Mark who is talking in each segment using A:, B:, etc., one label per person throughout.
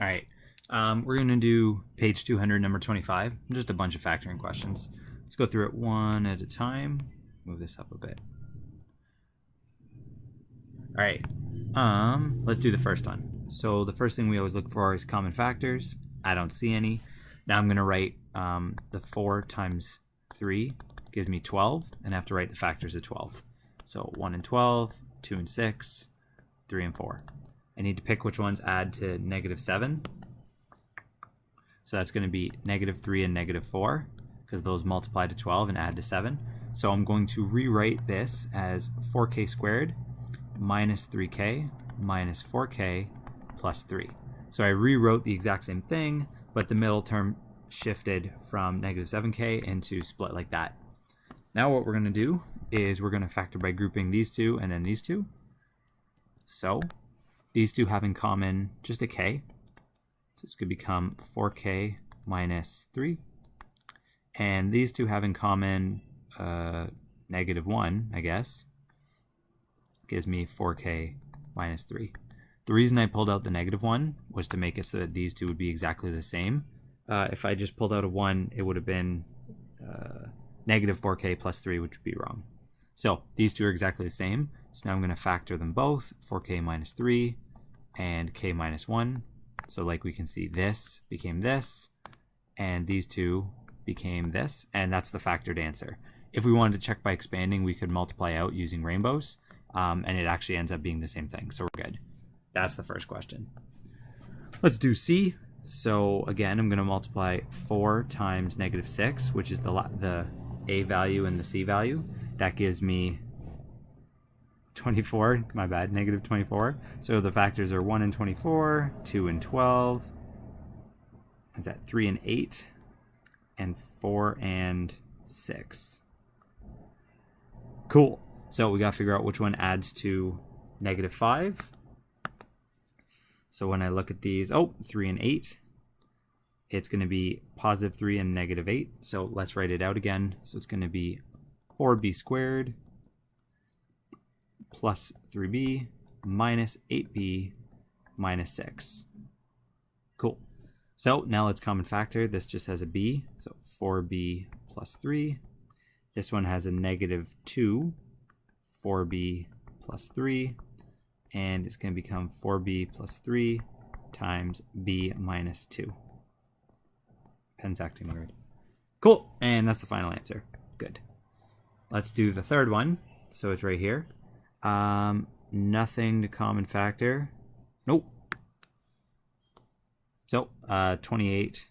A: All right, we're going to do page 200, number 25, just a bunch of factoring questions. Let's go through it one at a time. Move this up a bit. All right, let's do the first one. So the first thing we always look for is common factors. I don't see any. Now I'm going to write the 4 times 3 gives me 12, and I have to write the factors of 12. So 1 and 12, 2 and 6, 3 and 4. I need to pick which ones add to -7. So that's going to be -3 and -4, because those multiply to 12 and add to 7. So I'm going to rewrite this as 4k squared minus 3k minus 4k plus 3. So I rewrote the exact same thing, but the middle term shifted from -7k into split like that. Now what we're going to do is we're going to factor by grouping these two and then these two. So these two have in common just a k. So this could become 4k minus 3. And these two have in common -1, I guess. Gives me 4k minus 3. The reason I pulled out the -1 was to make it so that these two would be exactly the same. If I just pulled out a 1, it would have been -4k plus 3, which would be wrong. So these two are exactly the same. So now I'm going to factor them both, 4k minus 3 and k minus 1. So like we can see, this became this, and these two became this, and that's the factored answer. If we wanted to check by expanding, we could multiply out using rainbows, and it actually ends up being the same thing, so we're good. That's the first question. Let's do C. So again, I'm going to multiply 4 times -6, which is the A value and the C value. That gives me 24, my bad, -24. So the factors are 1 and 24, 2 and 12. Is that 3 and 8, and 4 and 6. Cool. So we got to figure out which one adds to -5. So when I look at these, 3 and 8, it's going to be +3 and -8. So let's write it out again. So it's going to be 4b squared plus 3b minus 8b minus 6. Cool. So now let's common factor. This just has a b, so 4b plus 3. This one has a -2, 4b plus 3. And it's going to become 4b plus 3 times b minus 2. Pen's acting weird. Cool, and that's the final answer. Good. Let's do the third one. So it's right here. Nothing to common factor. Nope. So 28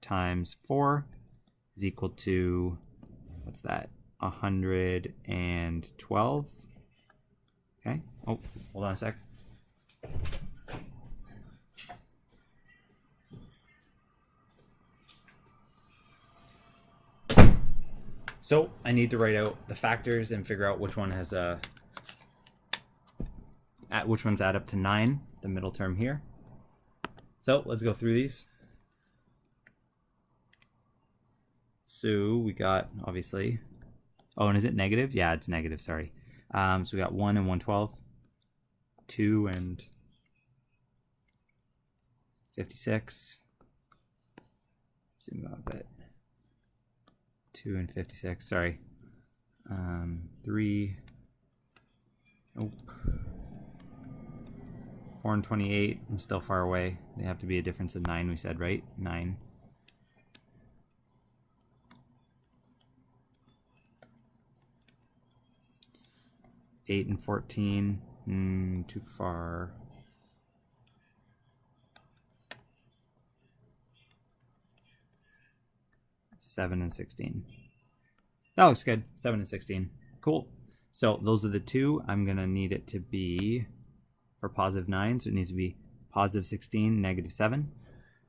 A: times 4 is equal to, what's that? 112. Okay. Oh, hold on a sec. So I need to write out the factors and figure out which one has which ones add up to 9, the middle term here. So let's go through these. So we got, obviously, and is it negative? Yeah, it's negative, sorry. So we got 1 and 112, 2 and 56. Zoom out a bit. 2 and 56, sorry. 3. Nope. 4 and 28. I'm still far away. They have to be a difference of 9, we said, right? 9. Eight and 14, too far. 7 and 16. That looks good. 7 and 16. Cool. So those are the two. I'm going to need it to be for +9. So it needs to be +16, -7.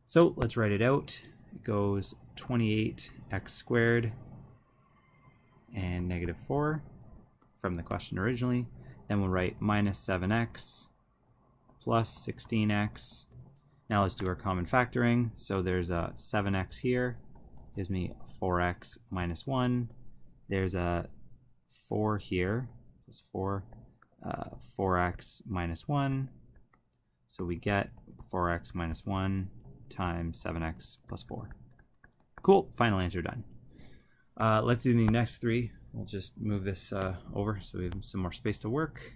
A: So let's write it out. It goes 28x squared and -4 from the question originally. Then we'll write -7x plus 16x. Now let's do our common factoring. So there's a 7x here. Gives me 4x minus 1. There's a 4 here. That's 4. 4x minus 1. So we get 4x minus 1 times 7x plus 4. Cool, final answer done. Let's do the next three. We'll just move this over so we have some more space to work.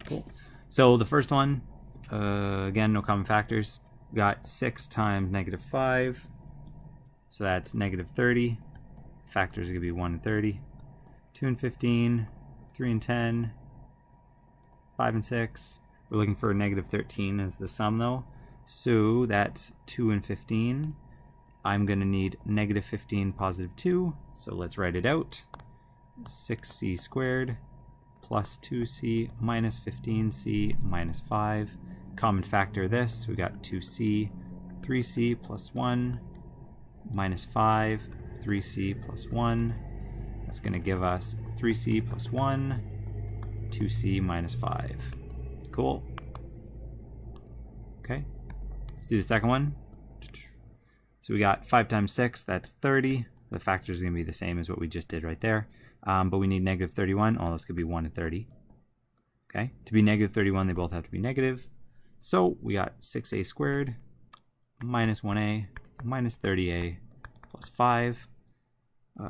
A: Cool. So the first one, again, no common factors. We got 6 times negative 5. So that's negative 30. Factors are going to be 1 and 30. 2 and 15. 3 and 10. 5 and 6. We're looking for negative 13 as the sum though. So that's 2 and 15. I'm going to need negative 15 positive 2. So let's write it out. 6c squared plus 2c minus 15c minus 5. Common factor this. So we got 2c, 3c plus 1 minus 5, 3c plus 1. That's going to give us 3c plus 1, 2c minus 5. Cool. Okay, let's do the second one. So we got 5 times 6, that's 30. The factors are going to be the same as what we just did right there. But we need negative 31. Oh, this could be 1 and 30. Okay, to be negative 31, they both have to be negative. So we got 6a squared minus 1a minus 30a plus 5.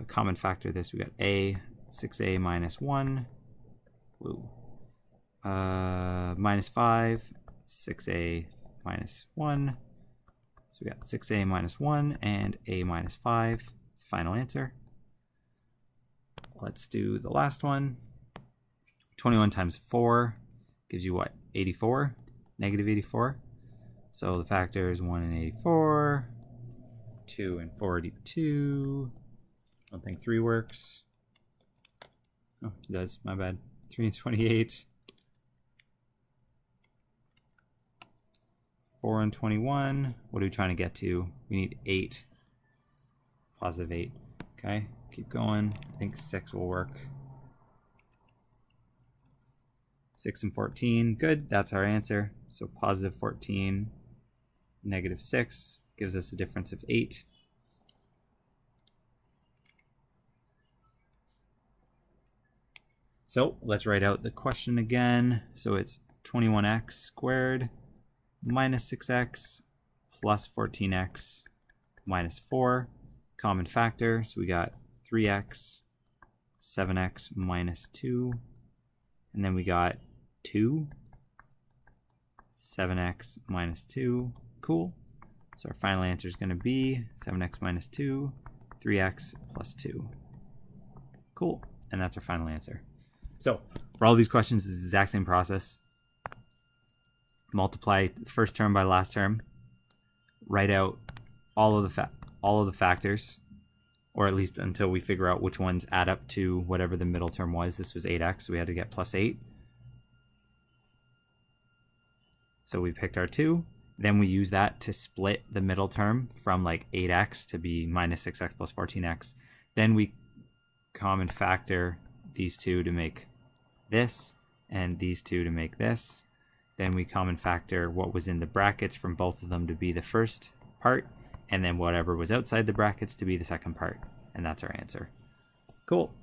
A: Common factor this, we got a, 6a minus 1. Woo. Minus 5, 6a minus 1. So we got 6a minus 1 and a minus 5. It's the final answer. Let's do the last one. 21 times 4 gives you what? 84? Negative 84. So the factors 1 and 84. 2 and 42. I don't think 3 works. Oh, it does. My bad. 3 and 28. 4 and 21. What are we trying to get to? We need 8. Positive 8. Okay, keep going. I think 6 will work. 6 and 14. Good, that's our answer. So positive 14, negative 6 gives us a difference of 8. So let's write out the question again. So it's 21x squared minus 6x plus 14x minus 4. Common factor, so we got 3x, 7x minus 2, and then we got 2, 7x minus 2. Cool. So our final answer is going to be 7x minus 2, 3x plus 2. Cool. And that's our final answer. So for all these questions, it's the exact same process. Multiply first term by last term. Write out all of the factors, or at least until we figure out which ones add up to whatever the middle term was. This was 8x, so we had to get plus 8. So we picked our 2. Then we use that to split the middle term from like 8x to be minus 6x plus 14x. Then we common factor these two to make this, and these two to make this. Then we common factor what was in the brackets from both of them to be the first part, and then whatever was outside the brackets to be the second part. And that's our answer. Cool.